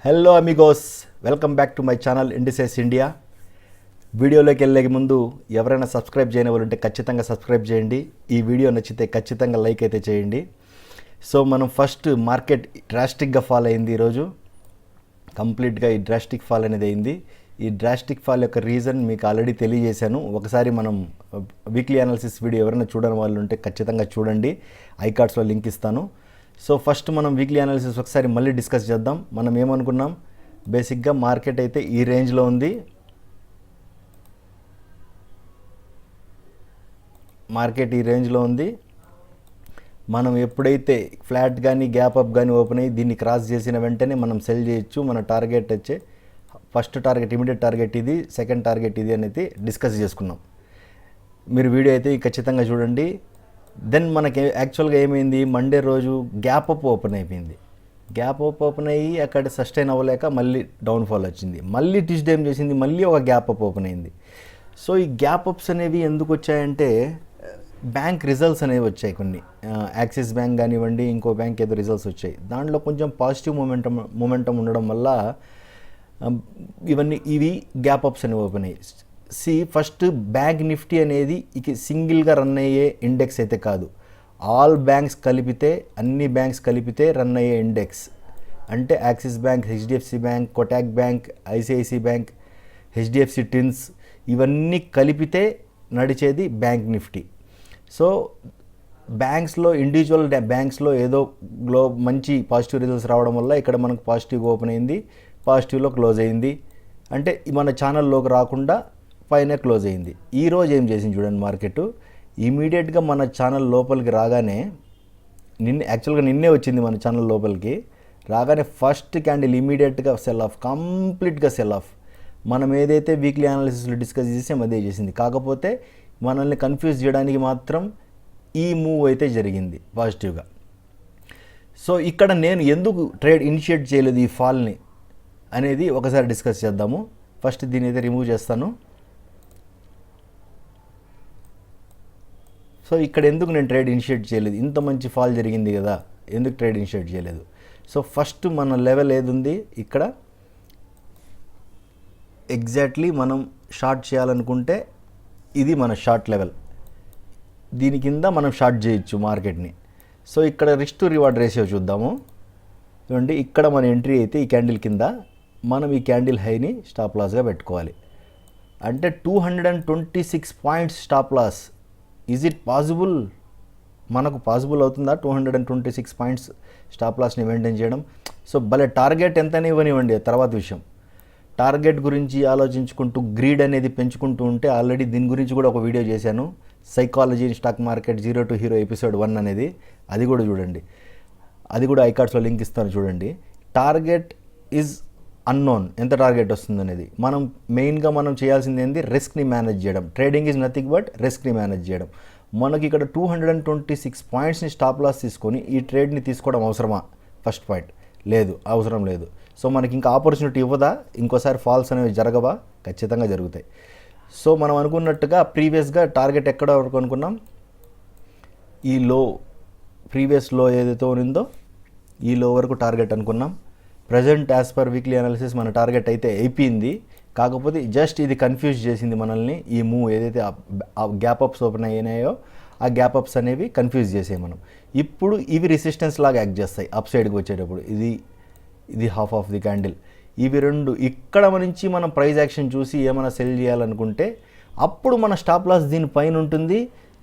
Hello Amigos, welcome back to my channel indices India. వీడియోలోకి వెళ్ళే ముందు ఎవరైనా సబ్స్క్రైబ్ చేయని వాళ్ళు ఉంటే ఖచ్చితంగా సబ్స్క్రైబ్ చేయండి. ఈ వీడియో నచ్చితే ఖచ్చితంగా లైక్ అయితే చేయండి. సో మనం ఫస్ట్ మార్కెట్ డ్రాస్టిక్గా ఫాల్ అయింది. ఈరోజు కంప్లీట్గా ఈ డ్రాస్టిక్ ఫాల్ అనేది అయింది. ఈ డ్రాస్టిక్ ఫాల్ యొక్క రీజన్ మీకు ఆల్రెడీ తెలియజేశాను. ఒకసారి మనం వీక్లీ అనాలిసిస్ వీడియో ఎవరైనా చూడని వాళ్ళు ఉంటే ఖచ్చితంగా చూడండి. ఐకార్డ్స్లో లింక్ ఇస్తాను. సో ఫస్ట్ మనం వీక్లీ అనాలిసిస్ ఒకసారి మళ్ళీ డిస్కస్ చేద్దాం. మనం ఏమనుకున్నాం, బేసిక్గా మార్కెట్ అయితే ఈ రేంజ్లో ఉంది. మనం ఎప్పుడైతే ఫ్లాట్ కానీ గ్యాప్ అప్ కానీ ఓపెన్ అయ్యి దీన్ని క్రాస్ చేసిన వెంటనే మనం సెల్ చేయొచ్చు. మన టార్గెట్ వచ్చే ఫస్ట్ టార్గెట్, ఇమీడియట్ టార్గెట్ ఇది, సెకండ్ టార్గెట్ ఇది అనేది డిస్కస్ చేసుకున్నాం. మీరు వీడియో అయితే ఖచ్చితంగా చూడండి. దెన్ మనకి యాక్చువల్గా ఏమైంది, మండే రోజు గ్యాప్ అప్ ఓపెన్ అయిపోయింది. గ్యాప్ అప్ ఓపెన్ అయ్యి అక్కడ సస్టైన్ అవ్వలేక మళ్ళీ డౌన్ఫాల్ వచ్చింది. మళ్ళీ ట్యూస్డే ఏం చేసింది, మళ్ళీ ఒక గ్యాప్ అప్ ఓపెన్ అయింది. సో ఈ గ్యాప్ అప్స్ అనేవి ఎందుకు వచ్చాయంటే బ్యాంక్ రిజల్ట్స్ అనేవి వచ్చాయి. కొన్ని యాక్సిస్ బ్యాంక్ కానివ్వండి, ఇంకో బ్యాంక్ ఏదో రిజల్ట్స్ వచ్చాయి. దాంట్లో కొంచెం పాజిటివ్ మూమెంటం ఉండడం వల్ల ఇవి గ్యాప్ అప్స్ అనేవి ఓపెన్ అయ్యాయి. ఫస్ట్ బ్యాంక్ నిఫ్టీ అనేది ఇక సింగిల్గా రన్ అయ్యే ఇండెక్స్ అయితే కాదు. ఆల్ బ్యాంక్స్ కలిపితే, అన్ని బ్యాంక్స్ కలిపితే రన్ అయ్యే ఇండెక్స్. అంటే axis bank, HDFC bank, Kotak bank, ICICI bank, HDFC tins, ఇవన్నీ కలిపితే నడిచేది బ్యాంక్ నిఫ్టీ. సో బ్యాంక్స్లో, ఇండివిజువల్ బ్యాంక్స్లో ఏదో మంచి పాజిటివ్ రిజల్ట్స్ రావడం వల్ల ఇక్కడ మనకు పాజిటివ్గా ఓపెన్ అయింది, పాజిటివ్లో క్లోజ్ అయింది. అంటే మన ఛానల్లోకి రాకుండా పైన క్లోజ్ అయింది. ఈరోజు ఏం చేసింది చూడండి, మార్కెట్ ఇమీడియట్గా మన ఛానల్ లోపలికి రాగానే, యాక్చువల్గా నిన్నే వచ్చింది మన ఛానల్ లోపలికి రాగానే ఫస్ట్ క్యాండిల్ ఇమీడియట్గా సెల్ ఆఫ్, కంప్లీట్గా సెల్ ఆఫ్. మనం ఏదైతే వీక్లీ అనాలిసిస్లో డిస్కస్ చేసాం అదే చేసింది. కాకపోతే మనల్ని కన్ఫ్యూజ్ చేయడానికి మాత్రం ఈ మూవ్ అయితే జరిగింది పాజిటివ్గా. సో ఇక్కడ నేను ఎందుకు ట్రేడ్ ఇనిషియేట్ చేయలేదు ఈ ఫాల్ని అనేది ఒకసారి డిస్కస్ చేద్దాము. ఫస్ట్ దీని అయితే రిమూవ్ చేస్తాను. సో ఇక్కడ ఎందుకు నేను ట్రేడ్ ఇనిషియేట్ చేయలేదు, ఇంత మంచి ఫాల్ జరిగింది కదా, ఎందుకు ట్రేడ్ ఇనిషియేట్ చేయలేదు. సో ఫస్ట్ మన లెవెల్ ఏది ఉంది ఇక్కడ, ఎగ్జాక్ట్లీ మనం షార్ట్ చేయాలనుకుంటే ఇది మన షార్ట్ లెవెల్. దీని కింద మనం షార్ట్ చేయొచ్చు మార్కెట్ని. సో ఇక్కడ రిస్క్ టు రివార్డ్ రేషియో చూద్దాము. చూడండి, ఇక్కడ మన ఎంట్రీ అయితే ఈ క్యాండిల్ కింద మనం ఈ క్యాండిల్ హైని స్టాప్ లాస్గా పెట్టుకోవాలి. అంటే 226 points stop loss. Is it possible? మనకు పాసిబుల్ అవుతుందా 226 పాయింట్స్ స్టాప్ లాస్ని మెయింటైన్ చేయడం? సో భలే టార్గెట్ ఎంతనే ఇవ్వనివ్వండి, తర్వాత విషయం. టార్గెట్ గురించి ఆలోచించుకుంటూ గ్రీడ్ అనేది పెంచుకుంటూ ఉంటే, ఆల్రెడీ దీని గురించి కూడా ఒక వీడియో చేశాను, psychology stock market 0 to Hero episode 1 అనేది, అది కూడా చూడండి. అది కూడా ఐకార్డ్స్లో లింక్ ఇస్తాను చూడండి. టార్గెట్ ఈజ్ అన్నోన్, ఎంత టార్గెట్ వస్తుంది అనేది. మనం మెయిన్గా మనం చేయాల్సింది ఏంటి, రిస్క్ని మేనేజ్ చేయడం. ట్రేడింగ్ ఈజ్ నథింగ్ బట్ రిస్క్ని మేనేజ్ చేయడం. మనకి ఇక్కడ 226 పాయింట్స్ని స్టాప్ లాస్ తీసుకొని ఈ ట్రేడ్ని తీసుకోవడం అవసరమా? ఫస్ట్ పాయింట్, లేదు, అవసరం లేదు. సో మనకి ఇంకా ఆపర్చునిటీ ఇవ్వదా, ఇంకోసారి ఫాల్స్ అనేవి జరగవా? ఖచ్చితంగా జరుగుతాయి. సో మనం అనుకున్నట్టుగా ప్రీవియస్గా టార్గెట్ ఎక్కడ వరకు అనుకున్నాం, ఈ లో, ప్రీవియస్ లో ఏదైతే ఉన్నదో ఈ లో వరకు టార్గెట్ అనుకున్నాం. Present as per weekly analysis మన టార్గెట్ అయితే అయిపోయింది. కాకపోతే జస్ట్ ఇది కన్ఫ్యూజ్ చేసింది మనల్ని. ఈ మూవ్ ఏదైతే గ్యాప్ అప్స్ ఓపెన్ అయినాయో ఆ గ్యాప్ అప్స్ అనేవి కన్ఫ్యూజ్ చేసాయి మనం. ఇప్పుడు ఇవి రెసిస్టెన్స్ లాగా యాక్ట్ చేస్తాయి అప్ సైడ్కి వచ్చేటప్పుడు. ఇది హాఫ్ ఆఫ్ ది క్యాండిల్. ఇవి రెండు ఇక్కడ నుంచి మనం ప్రైస్ యాక్షన్ చూసి ఏమైనా సెల్ చేయాలనుకుంటే అప్పుడు మన స్టాప్ లాస్ దీనిపైన ఉంటుంది.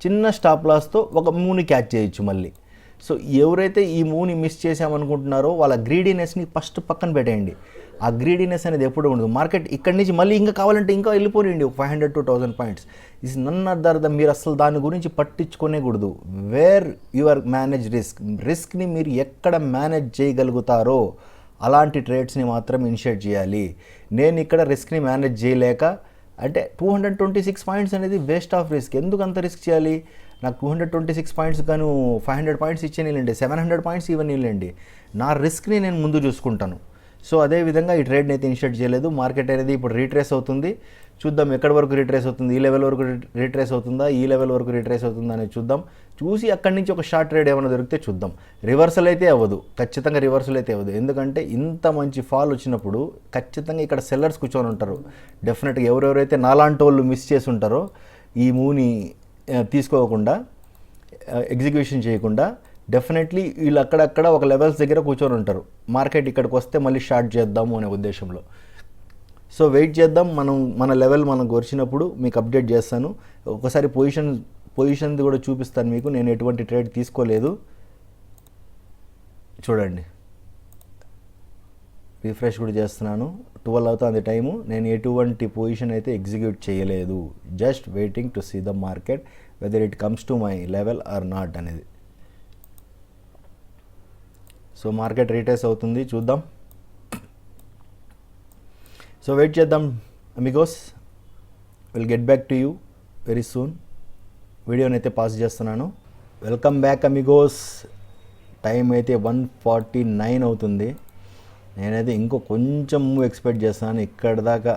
చిన్న స్టాప్ లాస్తో ఒక మూవ్ని క్యాచ్ చేయొచ్చు మళ్ళీ. సో ఎవరైతే ఈ మూవ్ని మిస్ చేసామనుకుంటున్నారో వాళ్ళ గ్రీడీనెస్ని ఫస్ట్ పక్కన పెట్టేయండి. ఆ గ్రీడీనెస్ అనేది ఎప్పుడు ఉండదు. మార్కెట్ ఇక్కడి నుంచి మళ్ళీ ఇంకా కావాలంటే ఇంకా వెళ్ళిపోయింది 500 to 1000 points. Is none other than, మీరు అసలు దాని గురించి పట్టించుకోనేకూడదు. వేర్ యువర్ మేనేజ్ రిస్క్ని మీరు ఎక్కడ మేనేజ్ చేయగలుగుతారో అలాంటి ట్రేడ్స్ని మాత్రం ఇనిషియేట్ చేయాలి. నేను ఇక్కడ రిస్క్ని మేనేజ్ చేయలేక, అంటే 226 పాయింట్స్ అనేది వేస్ట్ ఆఫ్ రిస్క్. ఎందుకు అంత రిస్క్ చేయాలి? నాకు 226 పాయింట్స్ గాను 500 పాయింట్స్ ఇచ్చే నీళ్ళండి, 700 పాయింట్స్ ఇవన్నీ నీళ్ళండి. నా రిస్క్ని నేను ముందు చూసుకుంటాను. సో అదేవిధంగా ఈ ట్రేడ్ని అయితే ఇనిషియేట్ చేయలేదు. మార్కెట్ అనేది ఇప్పుడు రీట్రేస్ అవుతుంది. చూద్దాం ఎక్కడి వరకు రిట్రేస్ అవుతుంది, ఈ లెవెల్ వరకు రిట్రేస్ అవుతుందా, ఈ లెవెల్ వరకు రిట్రేస్ అవుతుందా అనేది చూద్దాం. చూసి అక్కడి నుంచి ఒక షార్ట్ ట్రేడ్ ఏమైనా దొరికితే చూద్దాం. రివర్సల్ అయితే అవ్వదు, ఖచ్చితంగా రివర్సల్ అయితే అవ్వదు. ఎందుకంటే ఇంత మంచి ఫాల్ వచ్చినప్పుడు ఖచ్చితంగా ఇక్కడ సెల్లర్స్ కూర్చొని ఉంటారు. డెఫినెట్గా ఎవరెవరైతే నాలాంటి వాళ్ళు మిస్ చేసి ఉంటారో ఈ మూవ్ని తీసుకోకుండా, ఎగ్జిక్యూషన్ చేయకుండా, డెఫినెట్లీ వీళ్ళు అక్కడక్కడ ఒక లెవెల్స్ దగ్గర కూర్చొని ఉంటారు. మార్కెట్ ఇక్కడికి వస్తే మళ్ళీ షార్ట్ చేద్దాము అనే ఉద్దేశంలో. సో వెయిట్ చేద్దాం. మన లెవెల్ మనకు వచ్చినప్పుడు మీకు అప్డేట్ చేస్తాను. ఒకసారి పొజిషన్ది కూడా చూపిస్తాను మీకు. నేను ఎటువంటి ట్రేడ్ తీసుకోలేదు. చూడండి, రిఫ్రెష్ కూడా చేస్తున్నాను. 12 అవుతుంది టైము. నేను ఎటువంటి పొజిషన్ అయితే ఎగ్జిక్యూట్ చేయలేదు. Just waiting to see the market whether it comes to my level or not అనేది. సో మార్కెట్ రీటేస్ అవుతుంది, చూద్దాం. సో వెయిట్ చేద్దాం amigos. Will get back to you very soon. వీడియోని అయితే పాస్ చేస్తున్నాను. Welcome back Amigos. టైం అయితే 1:49 అవుతుంది. నేనైతే ఇంకో కొంచెం మూవ్ ఎక్స్పెక్ట్ చేస్తాను. ఇక్కడ దాకా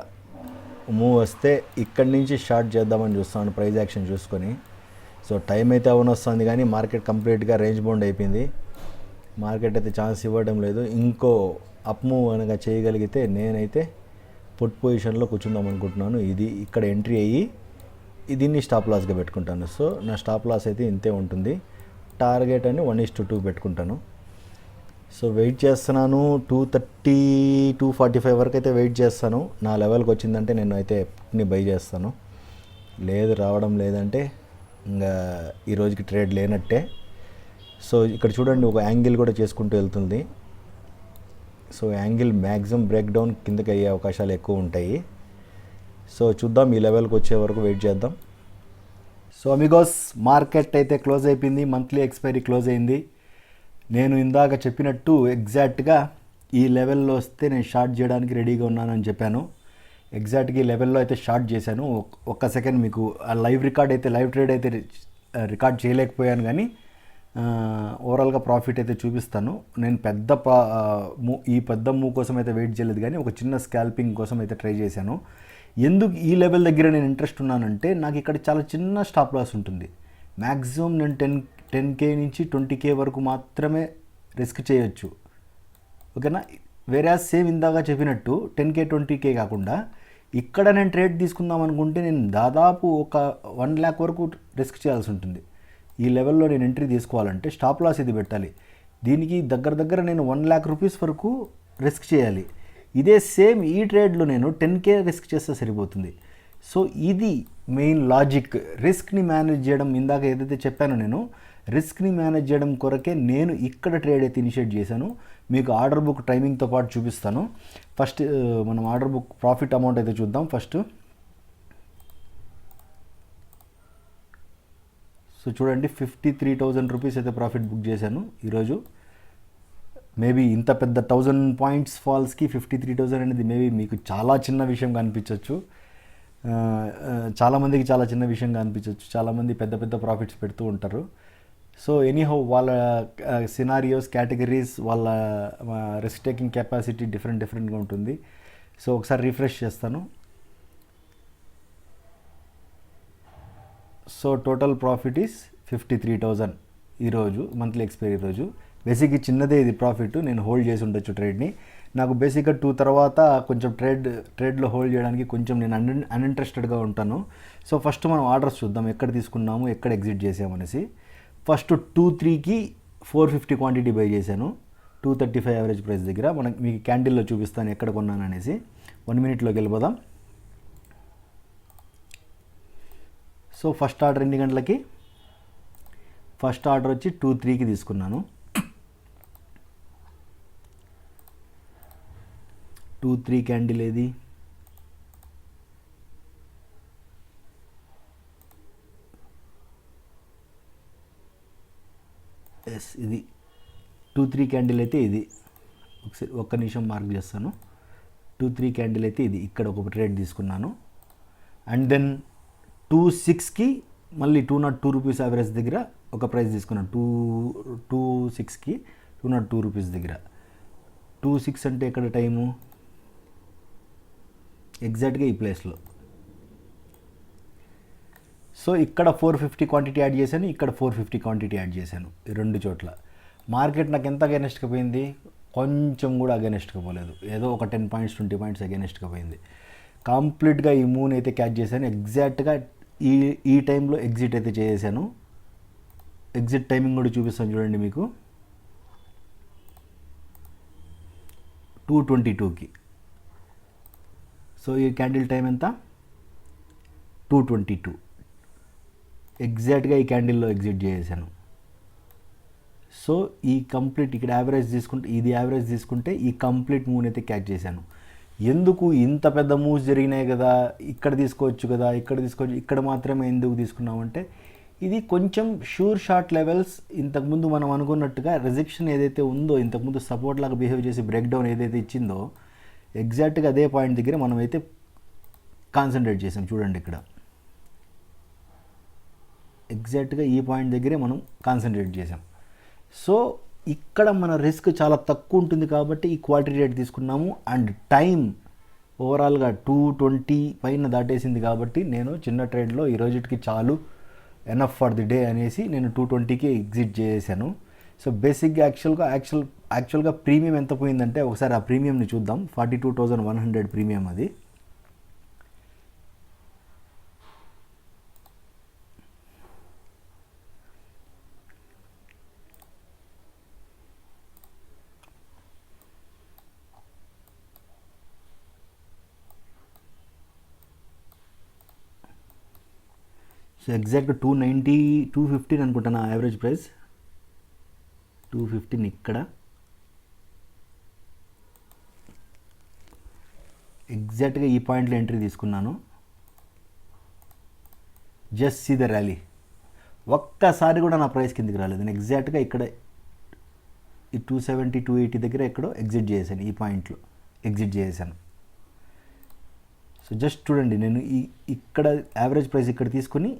మూవ్ వస్తే ఇక్కడి నుంచి షార్ట్ చేద్దామని చూస్తాను ప్రైస్ యాక్షన్ చూసుకొని. సో టైం అయితే వస్తుంది కానీ మార్కెట్ కంప్లీట్గా రేంజ్ బౌండ్ అయిపోయింది. మార్కెట్ అయితే ఛాన్స్ ఇవ్వడం లేదు. ఇంకో అప్ మూవ్ అనగా చేయగలిగితే నేనైతే పుట్ పొజిషన్లో కూర్చుందాం అనుకుంటున్నాను. ఇది ఇక్కడ ఎంట్రీ అయ్యి దీన్ని స్టాప్ లాస్గా పెట్టుకుంటాను. సో నా స్టాప్ లాస్ అయితే ఇంతే ఉంటుంది. టార్గెట్ అని 1:2 పెట్టుకుంటాను. సో వెయిట్ చేస్తున్నాను. 2:30, 2:45 వరకు అయితే వెయిట్ చేస్తాను. నా లెవెల్కి వచ్చిందంటే నేను అయితే పుట్ని బై చేస్తాను. లేదు, రావడం లేదంటే ఇంకా ఈ రోజుకి ట్రేడ్ లేనట్టే. సో ఇక్కడ చూడండి, ఒక యాంగిల్ కూడా చేసుకుంటూ వెళ్తుంది. So angle maximum break down కిందకి అయ్యే అవకాశాలు ఎక్కువ ఉంటాయి. సో చూద్దాం, ఈ లెవెల్కి వచ్చే వరకు వెయిట్ చేద్దాం. సో అమిగోస్, మార్కెట్ అయితే క్లోజ్ అయిపోయింది. మంత్లీ ఎక్స్పైరీ క్లోజ్ అయింది. నేను ఇందాక చెప్పినట్టు ఎగ్జాక్ట్గా ఈ లెవెల్లో వస్తే నేను షార్ట్ చేయడానికి రెడీగా ఉన్నానని చెప్పాను. ఎగ్జాక్ట్గా ఈ లెవెల్లో అయితే షార్ట్ చేశాను. ఒక్క సెకండ్ మీకు ఆ లైవ్ ట్రేడ్ అయితే రికార్డ్ చేయలేకపోయాను, కానీ ఓవరాల్గా ప్రాఫిట్ అయితే చూపిస్తాను. నేను ఈ పెద్ద మూవ్ కోసం అయితే వెయిట్ చేయలేదు, కానీ ఒక చిన్న స్కాల్పింగ్ కోసం అయితే ట్రై చేశాను. ఎందుకు ఈ లెవెల్ దగ్గర నేను ఇంట్రెస్ట్ ఉన్నానంటే, నాకు ఇక్కడ చాలా చిన్న స్టాప్ లాస్ ఉంటుంది. మ్యాక్సిమం నేను 10K నుంచి 20K వరకు మాత్రమే రిస్క్ చేయొచ్చు, ఓకేనా. వేరే సేమ్ ఇందాక చెప్పినట్టు 10K 20K కాకుండా ఇక్కడ నేను ట్రేడ్ తీసుకుందాం అనుకుంటే నేను దాదాపు ఒక 1 lakh వరకు రిస్క్ చేయాల్సి ఉంటుంది. ఈ లెవెల్లో నేను ఎంట్రీ తీసుకోవాలంటే స్టాప్ లాస్ ఇది పెట్టాలి. దీనికి దగ్గర నేను 1 lakh రూపీస్ వరకు రిస్క్ చేయాలి. ఇదే సేమ్ ఈ ట్రేడ్లో నేను 10K రిస్క్ చేస్తే సరిపోతుంది. సో ఇది మెయిన్ లాజిక్. రిస్క్ని మేనేజ్ చేయడం, ఇందాక ఏదైతే చెప్పానో నేను రిస్క్ని మేనేజ్ చేయడం కొరకే నేను ఇక్కడ ట్రేడ్ అయితే ఇనిషియేట్ చేశాను. మీకు ఆర్డర్ బుక్ టైమింగ్తో పాటు చూపిస్తాను. ఫస్ట్ మనం ఆర్డర్ బుక్ ప్రాఫిట్ అమౌంట్ అయితే చూద్దాం ఫస్ట్. సో చూడండి, 53,000 రూపీస్ అయితే ప్రాఫిట్ బుక్ చేశాను ఈరోజు. మేబీ ఇంత పెద్ద 1000 పాయింట్స్ ఫాల్స్కి 53,000 అనేది మేబీ మీకు చాలా చిన్న విషయంగా అనిపించవచ్చు, చాలామందికి చాలా చిన్న విషయంగా అనిపించవచ్చు. చాలామంది పెద్ద పెద్ద ప్రాఫిట్స్ పెడుతూ ఉంటారు. సో ఎనీహౌ వాళ్ళ సినారియోస్, కేటగిరీస్, వాళ్ళ రిస్క్ టేకింగ్ కెపాసిటీ డిఫరెంట్గా ఉంటుంది. సో ఒకసారి రిఫ్రెష్ చేస్తాను. సో టోటల్ ప్రాఫిట్ ఈస్ 53,000 ఈరోజు, మంత్లీ ఎక్స్పైరీ రోజు. బేసిక్గా చిన్నదే ఇది ప్రాఫిట్. నేను హోల్డ్ చేసి ఉండొచ్చు ట్రేడ్ని. నాకు బేసిక్గా 2 తర్వాత కొంచెం ట్రేడ్లో హోల్డ్ చేయడానికి కొంచెం నేను అన్ఇంట్రెస్టెడ్గా ఉంటాను. సో ఫస్ట్ మనం ఆర్డర్స్ చూద్దాం, ఎక్కడ తీసుకున్నాము, ఎక్కడ ఎగ్జిట్ చేసామనేసి. ఫస్ట్ 2-3కి 450 క్వాంటిటీ బై చేశాను. 235 యావరేజ్ ప్రైస్ దగ్గర. మీకు క్యాండిల్లో చూపిస్తాను ఎక్కడ కొన్నాను అనేసి. 1 minute వెళ్ళిపోదాం. సో ఫస్ట్ ఆర్డర్ ఎన్ని గంటలకి? ఫస్ట్ ఆర్డర్ వచ్చి 2-3కి తీసుకున్నాను. 2-3 క్యాండిల్ ఏది? ఎస్, ఇది 2-3 క్యాండిల్ అయితే ఇది. ఒకసారి ఒక్క నిమిషం మార్క్ చేస్తాను. 2-3 క్యాండిల్ అయితే ఇది. ఇక్కడ ఒక ట్రేడ్ తీసుకున్నాను. అండ్ దెన్ 2-6కి మళ్ళీ 202 రూపీస్ యావరేజ్ దగ్గర ఒక ప్రైస్ తీసుకున్నాను. 2-6కి 202 రూపీస్ దగ్గర. 2-6 అంటే ఎక్కడ టైము? ఎగ్జాక్ట్గా ఈ ప్లేస్లో సో ఇక్కడ 450 క్వాంటిటీ యాడ్ చేశాను, ఇక్కడ 450 క్వాంటిటీ యాడ్ చేశాను, ఈ రెండు చోట్ల. మార్కెట్ నాకు ఎంత అగెనెస్ట్గా పోయింది, కొంచెం కూడా అగెనెస్ట్గా పోలేదు, ఏదో ఒక 10 పాయింట్స్ 20 పాయింట్స్ అగెనెస్ట్గా పోయింది. కంప్లీట్గా ఈ మూవ్ని అయితే క్యాచ్ చేశాను. ఎగ్జాక్ట్గా ఈ టైంలో ఎగ్జిట్ అయితే చేశాను. ఎగ్జిట్ టైమింగ్ కూడా చూపిస్తాను చూడండి మీకు. 2:22కి. సో ఈ క్యాండిల్ టైం ఎంత, 2:22. ఎగ్జాక్ట్గా ఈ క్యాండిల్లో ఎగ్జిట్ చేశాను. సో ఈ కంప్లీట్ ఇక్కడ యావరేజ్ తీసుకుంటే, ఇది యావరేజ్ తీసుకుంటే ఈ కంప్లీట్ మూవ్ని అయితే క్యాచ్ చేశాను. ఎందుకు ఇంత పెద్ద మూవ్స్ జరిగినాయి కదా, ఇక్కడ తీసుకోవచ్చు కదా, ఇక్కడ తీసుకోవచ్చు, ఇక్కడ మాత్రమే ఎందుకు తీసుకున్నామంటే ఇది కొంచెం షూర్ షార్ట్ లెవెల్స్. ఇంతకుముందు మనం అనుకున్నట్టుగా రిజెక్షన్ ఏదైతే ఉందో, ఇంతకుముందు సపోర్ట్ లాగా బిహేవ్ చేసి బ్రేక్ డౌన్ ఏదైతే ఇచ్చిందో ఎగ్జాక్ట్గా అదే పాయింట్ దగ్గర మనం అయితే కాన్సన్ట్రేట్ చేసాం. చూడండి ఇక్కడ ఎగ్జాక్ట్గా ఈ పాయింట్ దగ్గరే మనం కాన్సన్ట్రేట్ చేసాం. సో ఇక్కడ మన రిస్క్ చాలా తక్కువ ఉంటుంది కాబట్టి ఈ క్వాలిటీ రేట్ తీసుకున్నాము. అండ్ టైం ఓవరాల్గా 2:20 పైన దాటేసింది కాబట్టి నేను చిన్న ట్రేడ్లో ఈ రోజుకి చాలు, ఎనఫ్ ఫర్ ది డే అనేసి నేను 2:20కి ఎగ్జిట్ చేశాను. సో బేసిక్గా యాక్చువల్గా ప్రీమియం ఎంత పోయిందంటే ఒకసారి ఆ ప్రీమియంని చూద్దాం. 42,100 ప్రీమియం అది. సో ఎగ్జాక్ట్ 215 అనుకుంటాను యావరేజ్ ప్రైస్. 215 ఇక్కడ ఎగ్జాక్ట్గా ఈ పాయింట్లో ఎంట్రీ తీసుకున్నాను. Just see the rally. ఒక్కసారి కూడా నా ప్రైస్ కిందికి రాలేదు. నేను ఎగ్జాక్ట్గా ఇక్కడ ఈ 270 280 దగ్గర ఎక్కడో ఎగ్జిట్ చేశాను, ఈ పాయింట్లో ఎగ్జిట్ చేశాను. సో జస్ట్ చూడండి, నేను ఇక్కడ యావరేజ్ ప్రైస్ ఇక్కడ తీసుకొని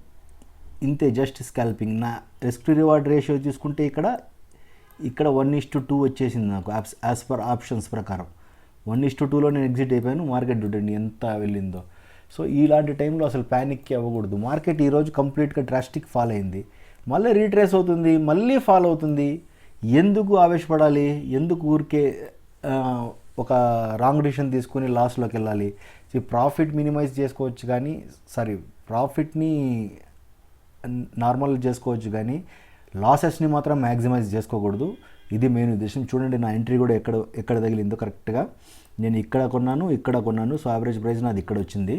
ఇంతే, జస్ట్ స్కాల్పింగ్. నా రిస్క్ టు రివార్డ్ రేషియో తీసుకుంటే ఇక్కడ 1:2 వచ్చేసింది నాకు యాజ్ పర్ ఆప్షన్స్ ప్రకారం. 1:2లో నేను ఎగ్జిట్ అయిపోయాను. మార్కెట్ చూడండి ఎంత వెళ్ళిందో. సో ఇలాంటి టైంలో అసలు ప్యానిక్కి అవ్వకూడదు. మార్కెట్ ఈరోజు కంప్లీట్గా డ్రాస్టిక్ ఫాల్ అయింది, మళ్ళీ రీట్రేస్ అవుతుంది, మళ్ళీ ఫాల్ అవుతుంది. ఎందుకు ఆవేశపడాలి, ఎందుకు ఊరికే ఒక రాంగ్ డిసిషన్ తీసుకొని లాస్లోకి వెళ్ళాలి. ప్రాఫిట్ మినిమైజ్ చేసుకోవచ్చు కానీ, ప్రాఫిట్ని నార్మల్ చేసుకోవచ్చు కానీ లాసెస్ని మాత్రం మ్యాక్సిమైజ్ చేసుకోకూడదు. ఇది మెయిన్ ఉద్దేశం. చూడండి నా ఎంట్రీ కూడా ఎక్కడ తగిలిందో కరెక్ట్గా. నేను ఇక్కడ కొన్నాను. సో యావరేజ్ ప్రైస్ నాది ఇక్కడ వచ్చింది.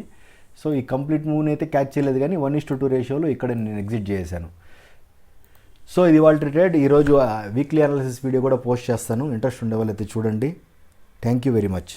సో ఈ కంప్లీట్ మూవ్ని అయితే క్యాచ్ చేయలేదు కానీ 1:2 రేషియోలో ఇక్కడ నేను ఎగ్జిట్ చేశాను. సో ఇది వాళ్ళ ట్రేడ్. ఈరోజు వీక్లీ అనాలిసిస్ వీడియో కూడా పోస్ట్ చేస్తాను. ఇంట్రెస్ట్ ఉండే వాళ్ళైతే చూడండి. Thank you very much.